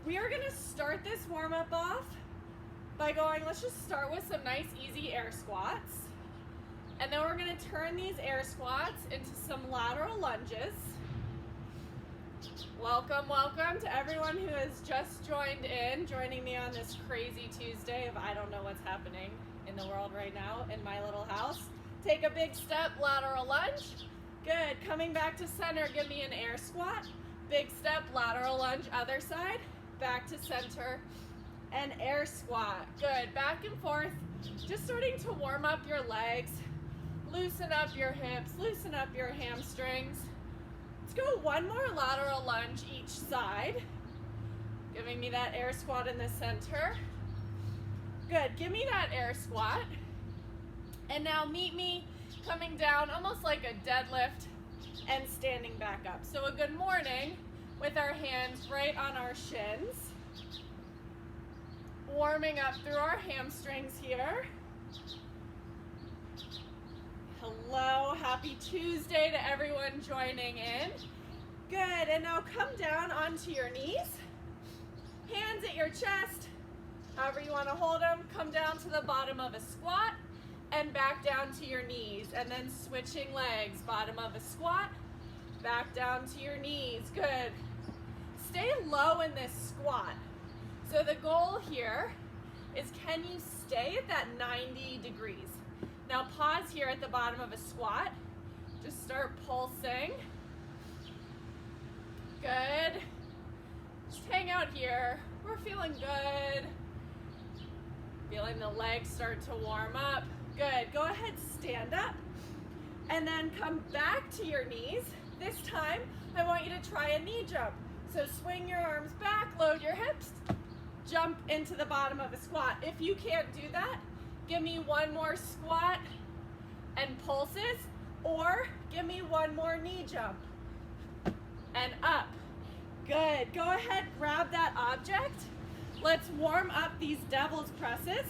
We are gonna start this warm-up off by going, let's just start with some nice easy air squats. And then we're gonna turn these air squats into some lateral lunges. Welcome, welcome to everyone who has just joining me on this crazy Tuesday of I don't know what's happening in the world right now in my little house. Take a big step, lateral lunge. Good, coming back to center, give me an air squat. Big step, lateral lunge, other side. Back to center and air squat. Good, back and forth. Just starting to warm up your legs. Loosen up your hips, loosen up your hamstrings. Let's go one more lateral lunge each side. Giving me that air squat in the center. Good, give me that air squat. And now meet me coming down almost like a deadlift and standing back up. So a good morning with our hands right on our shins. Warming up through our hamstrings here. Hello, happy Tuesday to everyone joining in. Good, and now come down onto your knees. Hands at your chest, however you want to hold them. Come down to the bottom of a squat and back down to your knees. And then switching legs, bottom of a squat, back down to your knees. Good. Stay low in this squat. So the goal here is, can you stay at that 90 degrees? Now pause here at the bottom of a squat. Just start pulsing. Good. Just hang out here. We're feeling good. Feeling the legs start to warm up. Good. Go ahead, stand up. And then come back to your knees. This time, I want you to try a knee jump. So swing your arms back, load your hips, jump into the bottom of a squat. If you can't do that, give me one more squat and pulses, or give me one more knee jump and up. Good. Go ahead, grab that object. Let's warm up these devil's presses.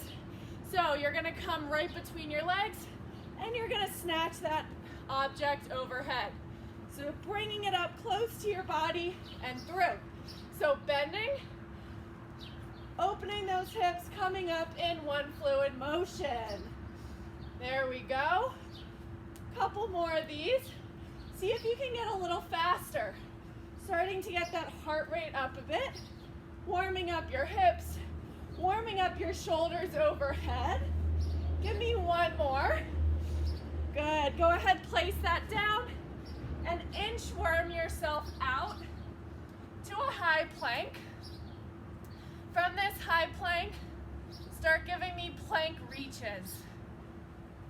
So you're gonna come right between your legs and you're gonna snatch that object overhead. So bringing it up close to your body and through. So bending, opening those hips, coming up in one fluid motion. There we go. Couple more of these. See if you can get a little faster. Starting to get that heart rate up a bit. Warming up your hips, warming up your shoulders overhead. Give me one more. Good. Go ahead, place that down and inchworm yourself out to a high plank. From this high plank, start giving me plank reaches.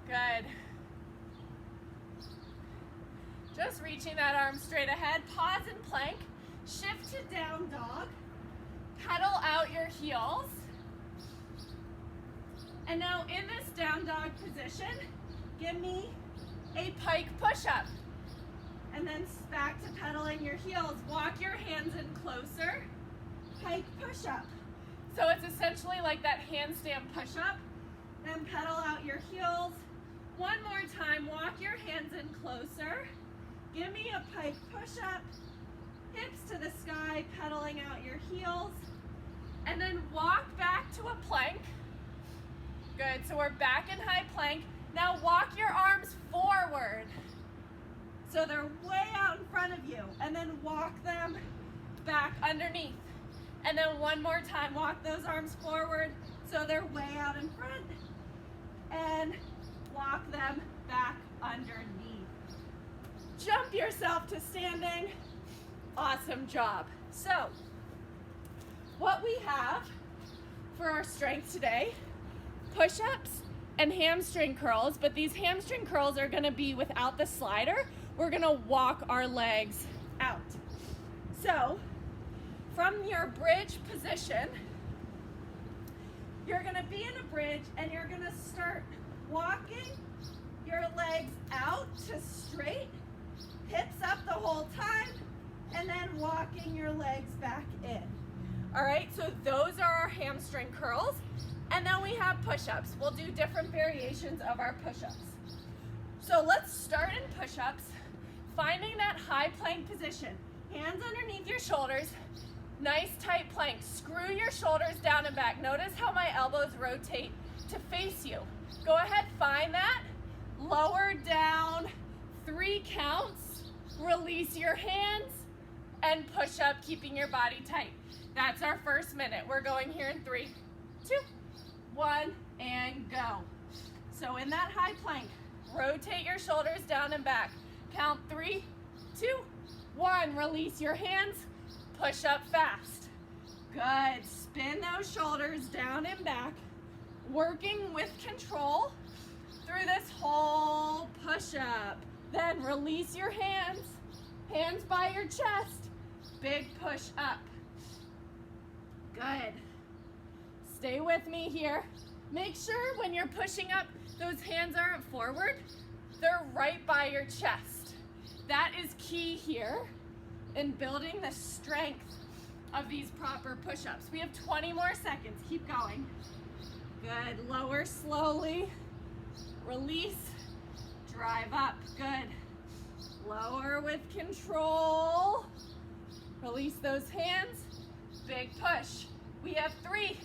Good. Just reaching that arm straight ahead. Pause and plank. Shift to down dog. Pedal out your heels. And now in this down dog position, give me a pike push-up. And then back to pedaling your heels. Walk your hands in closer. Pike push-up. So it's essentially like that handstand push-up. Then pedal out your heels. One more time, walk your hands in closer. Give me a pike push-up. Hips to the sky, pedaling out your heels. And then walk back to a plank. Good, so we're back in high plank. Now walk your arms forward. So they're way out in front of you. And then walk them back underneath. And then one more time, walk those arms forward so they're way out in front. And walk them back underneath. Jump yourself to standing. Awesome job. So, what we have for our strength today, push-ups and hamstring curls, but these hamstring curls are gonna be without the slider. We're gonna walk our legs out. So, from your bridge position, you're gonna be in a bridge and you're gonna start walking your legs out to straight, hips up the whole time, and then walking your legs back in. All right, so those are our hamstring curls. And then we have push-ups. We'll do different variations of our push-ups. So let's start in push-ups, finding that high plank position. Hands underneath your shoulders, Nice tight plank. Screw your shoulders down and back. Notice how my elbows rotate to face you. Go ahead, find that. Lower down, 3 counts. Release your hands and push up, keeping your body tight. That's our first minute. We're going here in 3, 2, 1, and go. So in that high plank, rotate your shoulders down and back. Count 3, 2, 1. Release your hands, push up fast. Good. Spin those shoulders down and back, working with control through this whole push-up. Then release your hands, hands by your chest, big push up. Good. Stay with me here. Make sure when you're pushing up, those hands aren't forward, they're right by your chest. That is key here in building the strength of these proper push-ups. We have 20 more seconds. Keep going. Good. Lower slowly. Release. Drive up. Good. Lower with control. Release those hands. Big push. We have 3,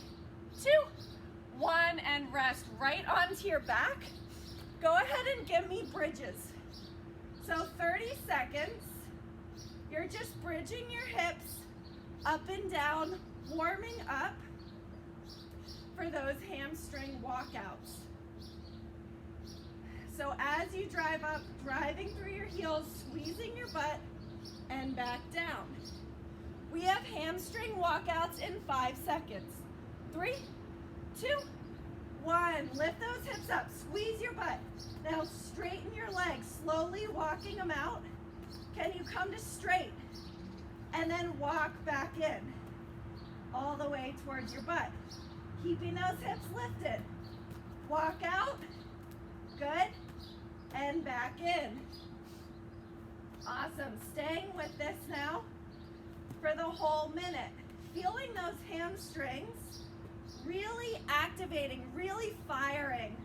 2, 1, and rest right onto your back. Go ahead and give me bridges. So 30 seconds. You're just bridging your hips up and down, warming up for those hamstring walkouts. So as you drive up, driving through your heels, squeezing your butt, and back down. We have hamstring walkouts in 5 seconds. 3, 2, 1. Lift those hips up, squeeze your butt. Now straighten your legs, slowly walking them out. Can you come to straight? And then walk back in, all the way towards your butt. Keeping those hips lifted. Walk out, good, and back in. Awesome, staying with this now for the whole minute. Feeling those hamstrings really activating, really firing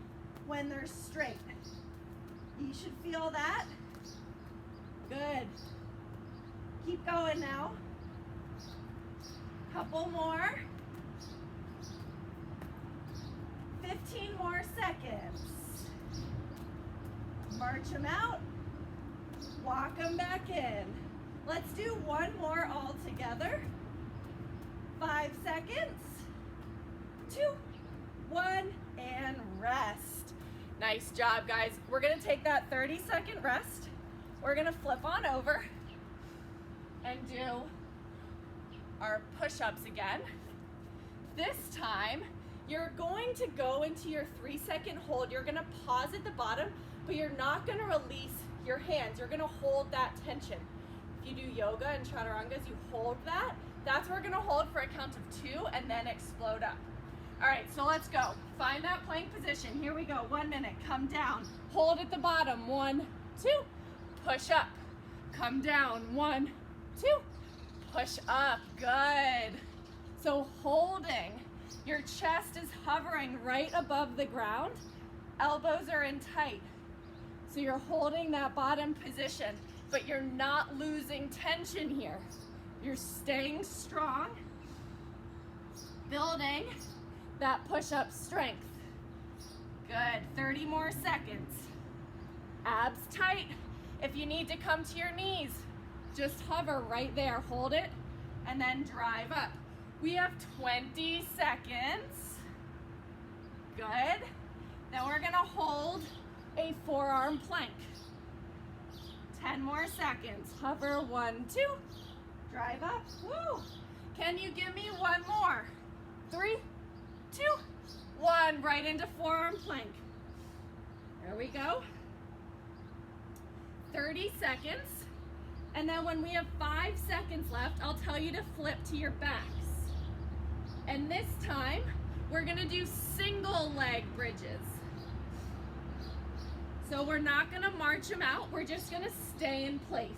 when they're straight. You should feel that. Good. Keep going now. Couple more. 15 more seconds. March them out. Walk them back in. Let's do one more all together. 5 seconds. 2, 1, and rest. Nice job, guys. We're gonna take that 30-second rest. We're gonna flip on over and do our push-ups again. This time, you're going to go into your 3-second hold. You're gonna pause at the bottom, but you're not gonna release your hands. You're gonna hold that tension. If you do yoga and chaturangas, you hold that. That's where we're gonna hold for a count of 2 and then explode up. All right, so let's go. Find that plank position. Here we go, 1 minute. Come down, hold at the bottom. 1, 2, push up. Come down, 1, 2, push up, good. So holding, your chest is hovering right above the ground. Elbows are in tight. So you're holding that bottom position, but you're not losing tension here. You're staying strong, building that push-up strength. Good, 30 more seconds. Abs tight. If you need to come to your knees, just hover right there, hold it, and then drive up. We have 20 seconds. Good. Then we're gonna hold a forearm plank. 10 more seconds. Hover, 1, 2, drive up, woo. Can you give me one more? 3, 2, 1, right into forearm plank. There we go. 30 seconds. And then when we have 5 seconds left, I'll tell you to flip to your backs. And this time, we're gonna do single leg bridges. So we're not gonna march them out, we're just gonna stay in place.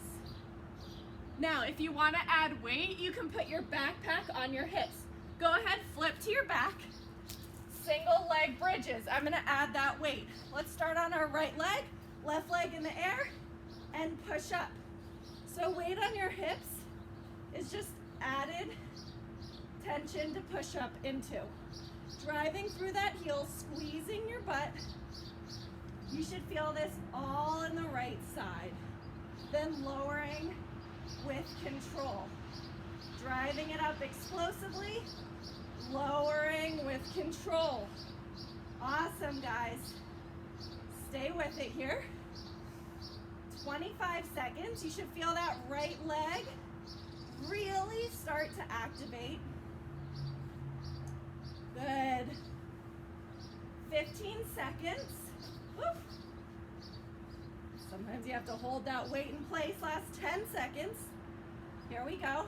Now, if you wanna add weight, you can put your backpack on your hips. Go ahead, flip to your back. Single leg bridges. I'm gonna add that weight. Let's start on our right leg, left leg in the air, and push up. So weight on your hips is just added tension to push up into. Driving through that heel, squeezing your butt. You should feel this all in the right side. Then lowering with control. Driving it up explosively, lowering with control. Awesome, guys. Stay with it here. 25 seconds. You should feel that right leg really start to activate. Good. 15 seconds. Woo. Sometimes you have to hold that weight in place. Last 10 seconds. Here we go.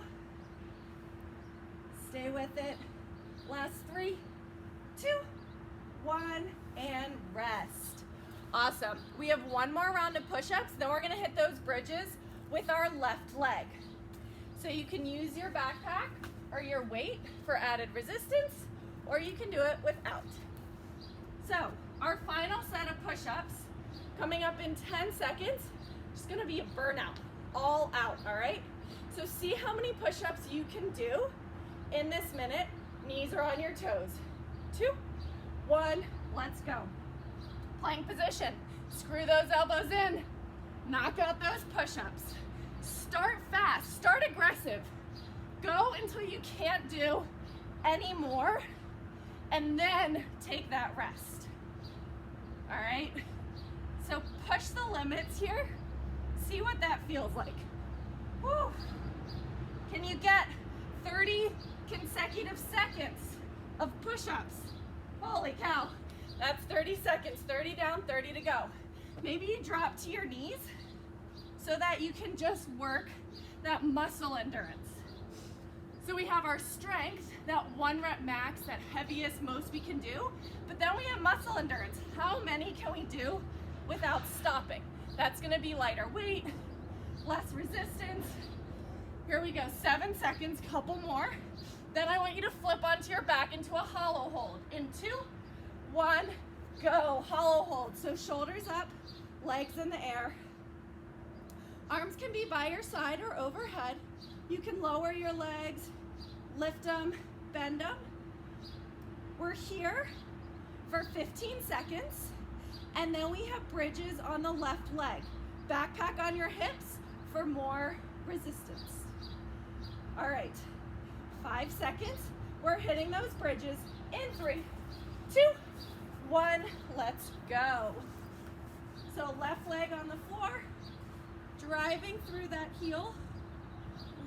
Stay with it. Last 3, 2, 1, and rest. Awesome. We have one more round of push-ups, then we're gonna hit those bridges with our left leg. So you can use your backpack or your weight for added resistance, or you can do it without. So our final set of push-ups coming up in 10 seconds, just gonna be a burnout, all out, all right? So see how many push-ups you can do in this minute. Knees are on your toes. 2, 1, let's go. Plank position. Screw those elbows in. Knock out those push-ups. Start fast, start aggressive. Go until you can't do any more, and then take that rest. All right? So push the limits here. See what that feels like. Woo. Can you get 30 consecutive seconds of push-ups? Holy cow. That's 30 seconds, 30 down, 30 to go. Maybe you drop to your knees so that you can just work that muscle endurance. So we have our strength, that 1 rep max, that heaviest most we can do, but then we have muscle endurance. How many can we do without stopping? That's gonna be lighter weight, less resistance. Here we go, 7 seconds, couple more. Then I want you to flip onto your back into a hollow hold. In 2, 1, go. Hollow hold. So shoulders up, legs in the air. Arms can be by your side or overhead. You can lower your legs, lift them, bend them. We're here for 15 seconds, and then we have bridges on the left leg. Backpack on your hips for more resistance. All right, 5 seconds. We're hitting those bridges in 3, 2, 1, let's go. So left leg on the floor, driving through that heel,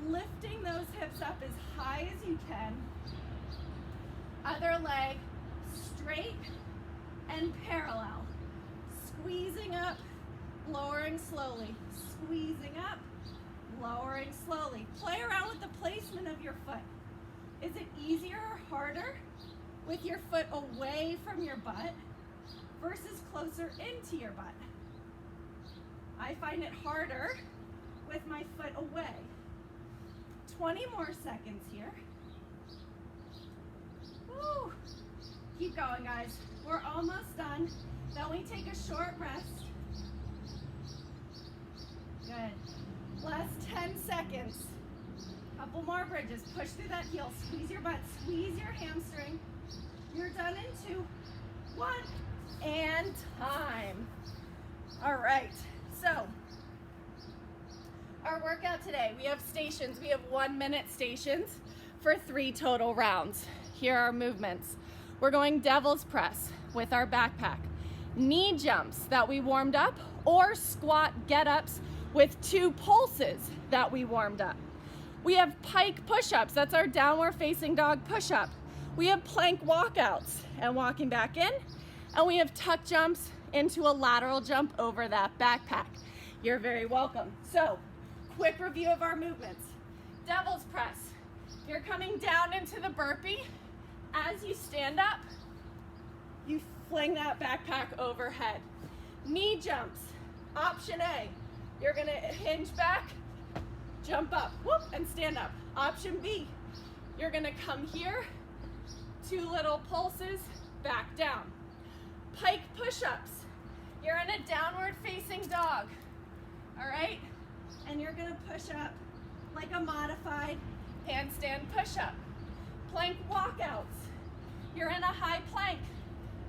lifting those hips up as high as you can. Other leg straight and parallel. Squeezing up, lowering slowly. Squeezing up, lowering slowly. Play around with the placement of your foot. Is it easier or harder with your foot away from your butt versus closer into your butt? I find it harder with my foot away. 20 more seconds here. Woo. Keep going, guys. We're almost done. Then we take a short rest. Good. Last 10 seconds. Couple more bridges. Push through that heel. Squeeze your butt. Squeeze your hamstring. You're done in 2, 1, and time. All right. So, our workout today, we have stations. We have 1-minute stations for 3 total rounds. Here are our movements. We're going devil's press with our backpack, knee jumps that we warmed up, or squat get-ups with 2 pulses that we warmed up. We have pike push-ups. That's our downward facing dog push-up. We have plank walkouts and walking back in, and we have tuck jumps into a lateral jump over that backpack. You're very welcome. So, quick review of our movements. Devil's press. You're coming down into the burpee. As you stand up, you fling that backpack overhead. Knee jumps. Option A. You're gonna hinge back, jump up, whoop, and stand up. Option B. You're gonna come here, 2 little pulses, back down. Pike push-ups. You're in a downward facing dog, all right? And you're gonna push up like a modified handstand push-up, plank walkouts. You're in a high plank.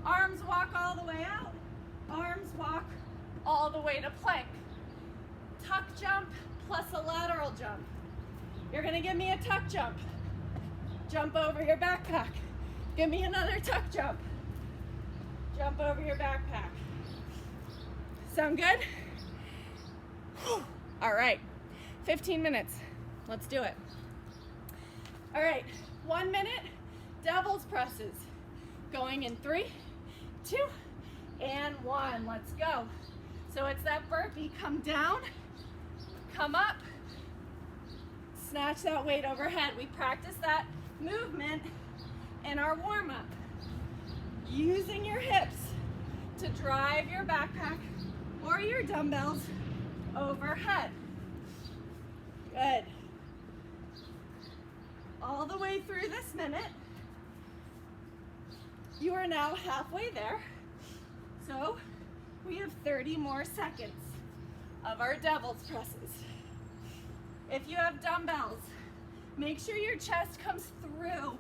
Arms walk all the way out. Arms walk all the way to plank. Tuck jump plus a lateral jump. You're gonna give me a tuck jump. Jump over your backpack. Give me another tuck jump. Jump over your backpack. Sound good? Whew. All right, 15 minutes. Let's do it. All right, 1 minute, devil's presses. Going in 3, 2, and 1. Let's go. So it's that burpee. Come down, come up, snatch that weight overhead. We practice that movement in our warm-up. Using your hips to drive your backpack or your dumbbells overhead. Good. All the way through this minute. You are now halfway there. So we have 30 more seconds of our devil's presses. If you have dumbbells, make sure your chest comes through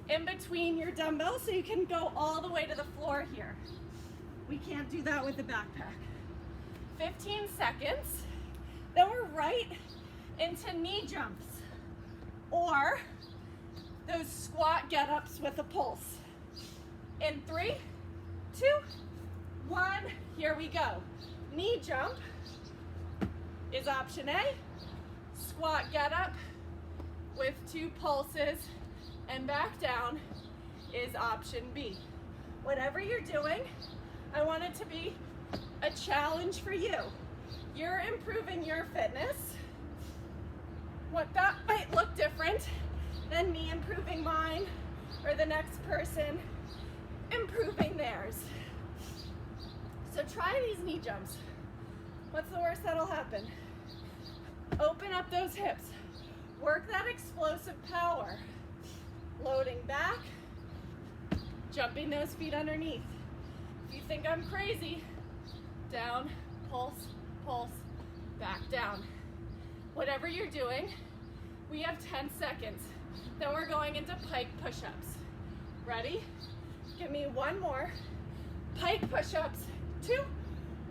in between your dumbbells so you can go all the way to the floor here. We can't do that with the backpack. 15 seconds, then we're right into knee jumps or those squat get-ups with a pulse. In 3, 2, 1, here we go. Knee jump is option A. Squat get-up with 2 pulses and back down is option B. Whatever you're doing, I want it to be a challenge for you. You're improving your fitness. What that might look different than me improving mine or the next person improving theirs. So try these knee jumps. What's the worst that'll happen? Open up those hips. Work that explosive power. Loading back, jumping those feet underneath. If you think I'm crazy, down, pulse, pulse, back down. Whatever you're doing, we have 10 seconds. Then we're going into pike push-ups. Ready? Give me 1 more. Pike push-ups, 2,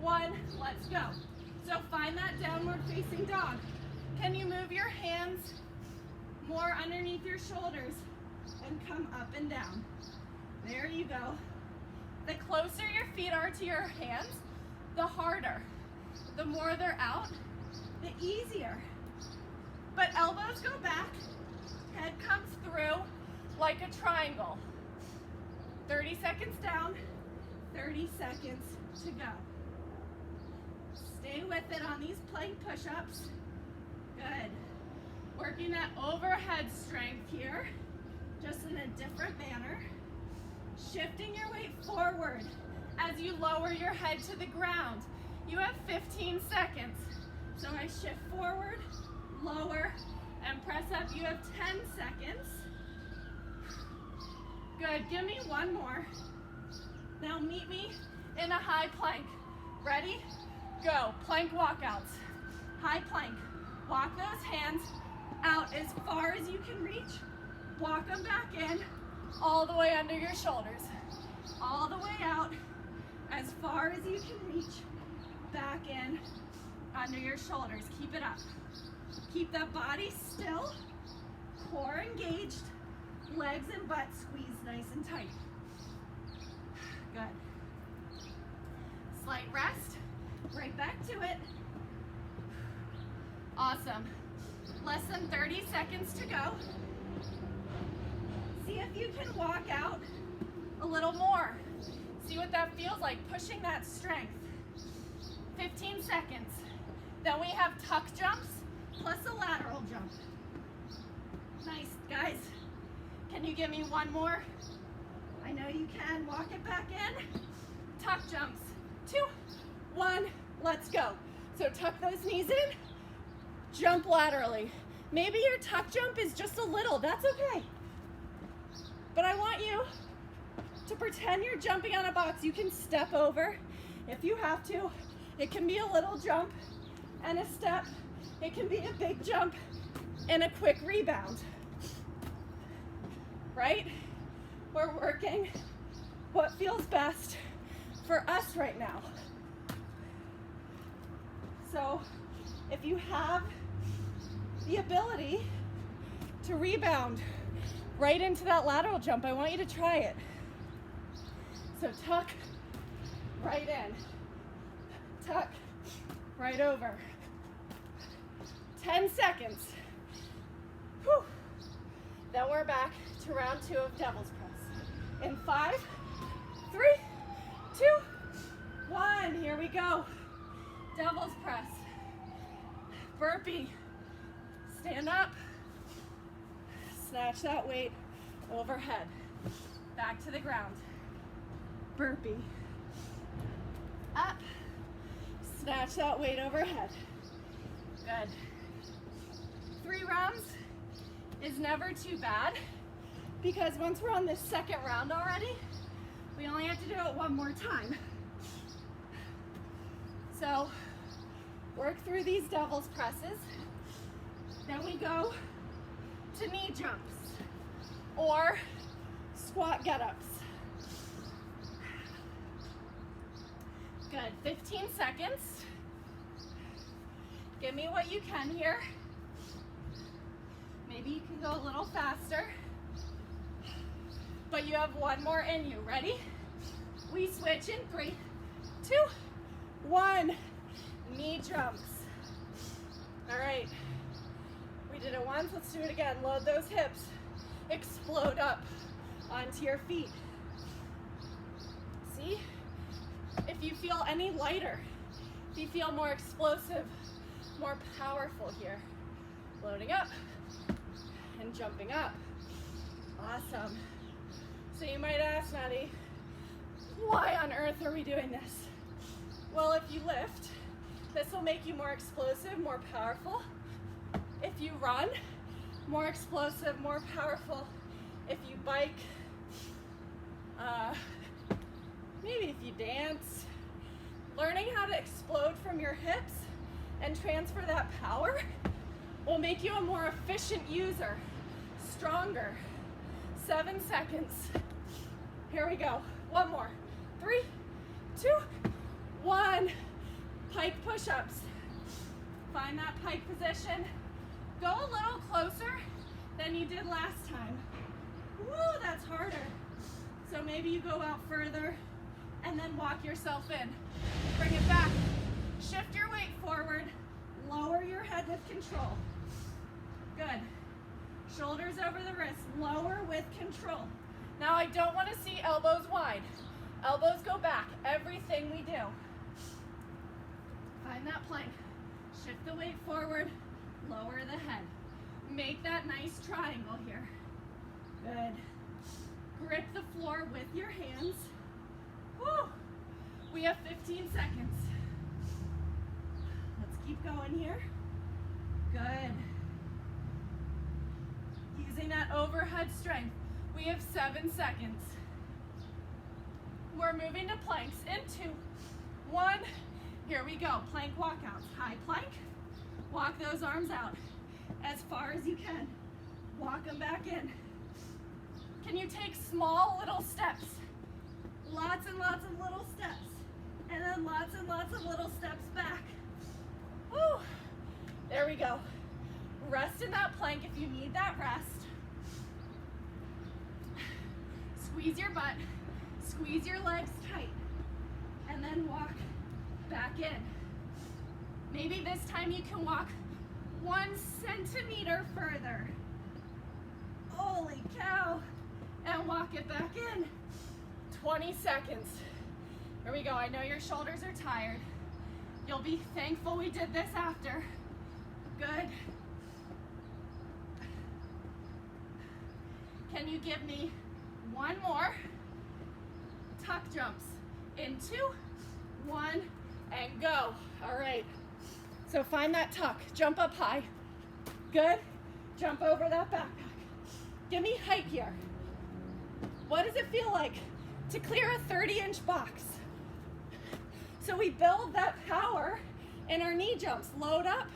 1, let's go. So find that downward facing dog. Can you move your hands more underneath your shoulders and come up and down? There you go. The closer your feet are to your hands, the harder. The more they're out, the easier. But elbows go back, head comes through like a triangle. 30 seconds down, 30 seconds to go. Stay with it on these plank push-ups. Good. Working that overhead strength here, just in a different manner. Shifting your weight forward as you lower your head to the ground. You have 15 seconds. So I shift forward, lower, and press up. You have 10 seconds. Good, give me 1 more. Now meet me in a high plank. Ready? Go, plank walkouts. High plank. Walk those hands out as far as you can reach. Walk them back in, all the way under your shoulders. All the way out, as far as you can reach. Back in, under your shoulders. Keep it up. Keep that body still, core engaged, legs and butt squeezed nice and tight. Good. Slight rest, right back to it. Awesome. Less than 30 seconds to go. See if you can walk out a little more. See what that feels like, pushing that strength. 15 seconds. Then we have tuck jumps plus a lateral jump. Nice, guys. Can you give me 1 more? I know you can. Walk it back in. Tuck jumps. 2, 1, let's go. So tuck those knees in, jump laterally. Maybe your tuck jump is just a little, that's okay. But I want you to pretend you're jumping on a box. You can step over if you have to. It can be a little jump and a step. It can be a big jump and a quick rebound. right? We're working what feels best for us right now. So if you have the ability to rebound right into that lateral jump, I want you to try it. So tuck right in, tuck right over. 10 seconds. Whew. Then we're back to round 2 of devil's press. In 5, 3, 2, 1. Here we go. Devil's press. Burpee. Stand up. Snatch that weight overhead. Back to the ground. Burpee. Up. Snatch that weight overhead. Good. 3 rounds is never too bad, because once we're on this second round already, we only have to do it 1 more time. So work through these devil's presses. Then we go to knee jumps or squat get-ups. Good, 15 seconds. Give me what you can here. Maybe you can go a little faster, but you have 1 more in you. Ready? We switch in 3, 2, 1. Knee jumps. All right, we did it once, let's do it again. Load those hips, explode up onto your feet. See? If you feel any lighter, if you feel more explosive, more powerful here, loading up and jumping up. Awesome. So you might ask, Maddie, why on earth are we doing this? Well, if you lift, this will make you more explosive, more powerful. If you run, more explosive, more powerful. If you bike, maybe if you dance, learning how to explode from your hips and transfer that power will make you a more efficient user, stronger. 7 seconds. Here we go. 1 more. 3, 2, 1. Pike push-ups. Find that pike position. Go a little closer than you did last time. Woo, that's harder. So maybe you go out further and then walk yourself in. Bring it back. Shift your weight forward. Lower your head with control. Good. Shoulders over the wrists. Lower with control. Now I don't want to see elbows wide. Elbows go back. Everything we do. Find that plank. Shift the weight forward. Lower the head. Make that nice triangle here. Good. Grip the floor with your hands. Woo! We have 15 seconds. Let's keep going here. Good. Using that overhead strength. We have 7 seconds. We're moving to planks in 2, 1. Here we go. Plank walkouts. High plank. Walk those arms out as far as you can. Walk them back in. Can you take small little steps? Lots and lots of little steps. And then lots and lots of little steps back. Woo! There we go. Rest in that plank if you need that rest. Squeeze your butt. Squeeze your legs tight. And then walk back in. Maybe this time you can walk 1 centimeter further. Holy cow. And walk it back in. 20 seconds. Here we go. I know your shoulders are tired. You'll be thankful we did this after. Good. Can you give me 1 more? Tuck jumps. In 2, 1, and go. All right. So find that tuck. Jump up high. Good. Jump over that backpack. Give me height here. What does it feel like to clear a 30-inch box? So we build that power in our knee jumps. Load up,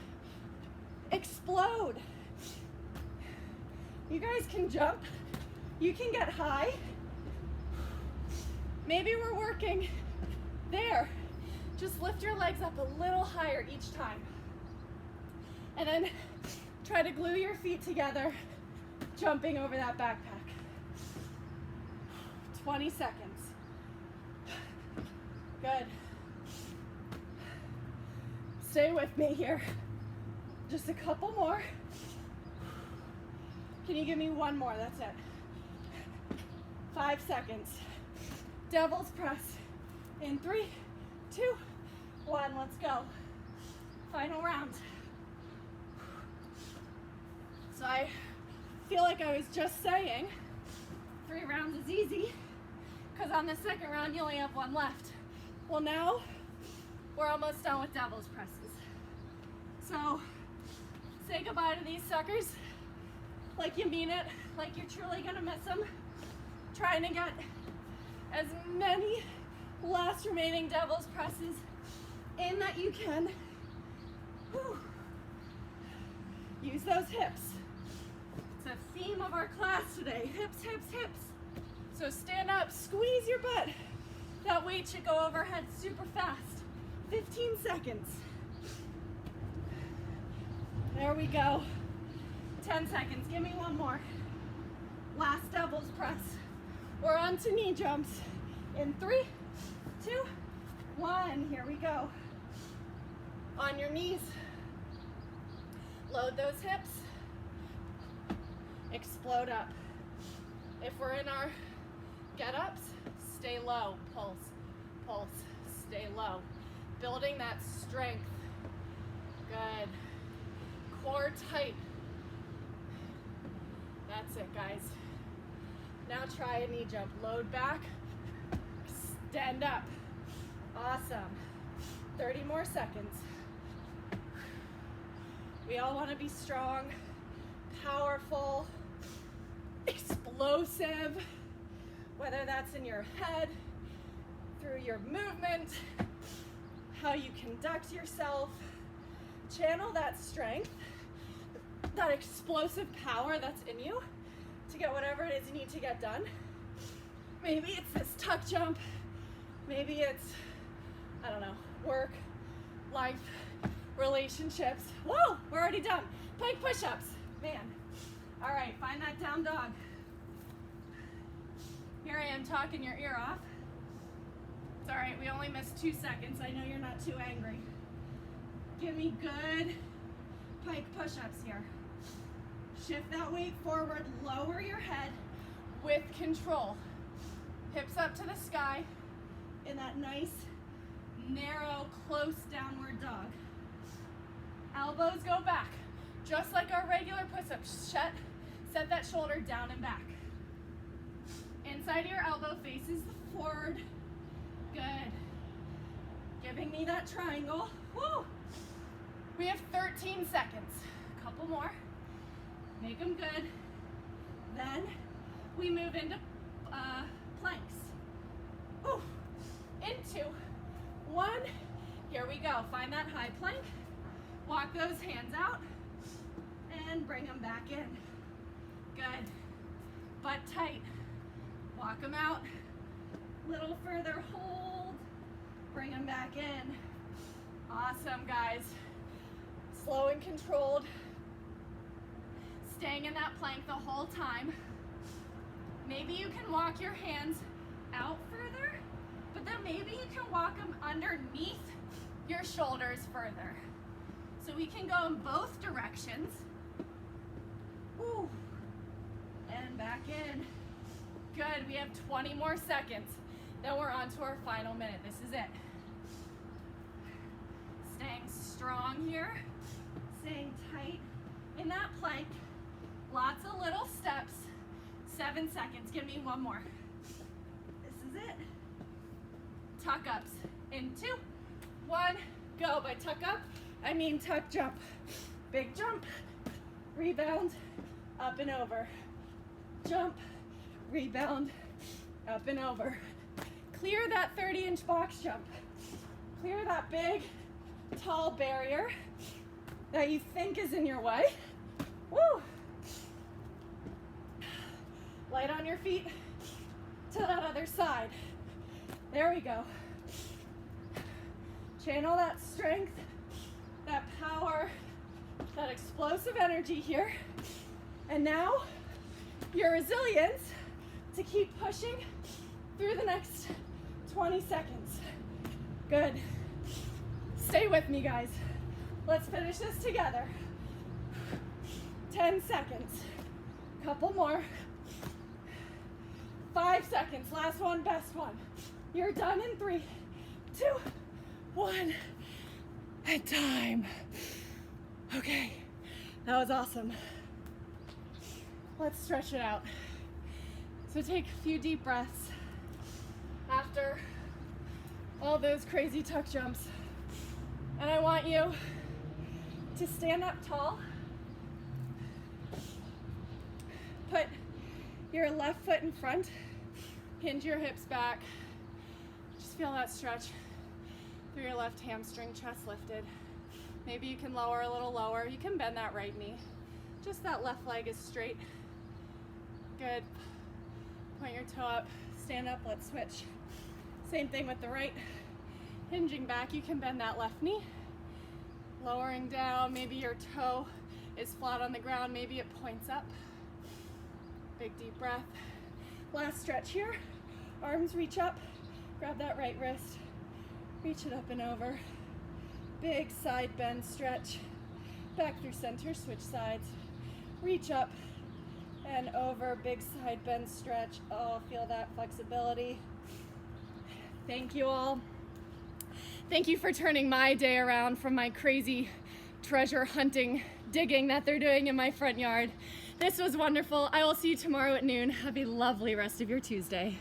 explode. You guys can jump You can get high. Maybe we're working there. Just lift your legs up a little higher each time. And then try to glue your feet together, jumping over that backpack. 20 seconds. Good. Stay with me here. Just a couple more. Can you give me one more? That's it. 5 seconds. Devil's press in 3, 2, 1. Let's go. Final round. So I feel like I was just saying 3 rounds is easy because on the second round you only have 1 left. Well, now we're almost done with devil's presses. So say goodbye to these suckers like you mean it, like you're truly gonna miss them. Trying to get as many last remaining devil's presses in that you can. Whew. Use those hips. It's a theme of our class today. Hips, hips, hips. So stand up, squeeze your butt. That weight should go overhead super fast. 15 seconds. There we go. 10 seconds. Give me one more. Last devil's press. We're on to knee jumps. In 3, 2, 1. Here we go. On your knees. Load those hips. Explode up. If we're in our get-ups, stay low. Pulse, pulse, stay low. Building that strength. Good. Core tight. That's it, guys. Now try a knee jump. Load back. Stand up. Awesome. 30 more seconds. We all want to be strong, powerful, explosive, whether that's in your head, through your movement, how you conduct yourself. Channel that strength, that explosive power that's in you to get whatever it is you need to get done. Maybe it's this tuck jump. Maybe it's, I don't know, work, life, relationships. Whoa, we're already done. Plank push-ups, man. All right, find that down dog. Here I am talking your ear off. It's all right, we only missed 2 seconds. I know you're not too angry. Give me good plank push-ups here. Shift that weight forward, lower your head with control. Hips up to the sky in that nice, narrow, close downward dog. Elbows go back, just like our regular push-ups. Set that shoulder down and back. Inside of your elbow faces forward. Good. Giving me that triangle. Woo! We have 13 seconds. A couple more. Make them good. Then we move into planks. Ooh. In 2, 1. Here we go. Find that high plank. Walk those hands out and bring them back in. Good. Butt tight. Walk them out. Little further hold. Bring them back in. Awesome, guys. Slow and controlled. Staying in that plank the whole time. Maybe you can walk your hands out further, but then maybe you can walk them underneath your shoulders further. So we can go in both directions. Ooh. And back in. Good, we have 20 more seconds. Then we're on to our final minute. This is it. Staying strong here. Staying tight in that plank. Lots of little steps. 7 seconds. Give me one more. This is it. Tuck ups. In 2, 1, go. By tuck up, I mean tuck jump. Big jump, rebound, up and over. Jump, rebound, up and over. Clear that 30-inch box jump. Clear that big, tall barrier that you think is in your way. Woo! Light on your feet to that other side. There we go. Channel that strength, that power, that explosive energy here. And now your resilience to keep pushing through the next 20 seconds. Good. Stay with me, guys. Let's finish this together. 10 seconds. Couple more. 5 seconds. Last one, best one. You're done in 3, 2, 1, and time. Okay, that was awesome. Let's stretch it out. So take a few deep breaths after all those crazy tuck jumps. And I want you to stand up tall. Put your left foot in front, hinge your hips back. Just feel that stretch through your left hamstring, chest lifted. Maybe you can lower a little lower. You can bend that right knee. Just that left leg is straight. Good. Point your toe up, stand up, let's switch. Same thing with the right. Hinging back, you can bend that left knee. Lowering down, maybe your toe is flat on the ground, maybe it points up. Big deep breath. Last stretch here. Arms reach up, grab that right wrist, reach it up and over. Big side bend stretch. Back through center, switch sides. Reach up and over, big side bend stretch. Oh, feel that flexibility. Thank you all. Thank you for turning my day around from my crazy treasure hunting, digging that they're doing in my front yard. This was wonderful. I will see you tomorrow at noon. Have a lovely rest of your Tuesday.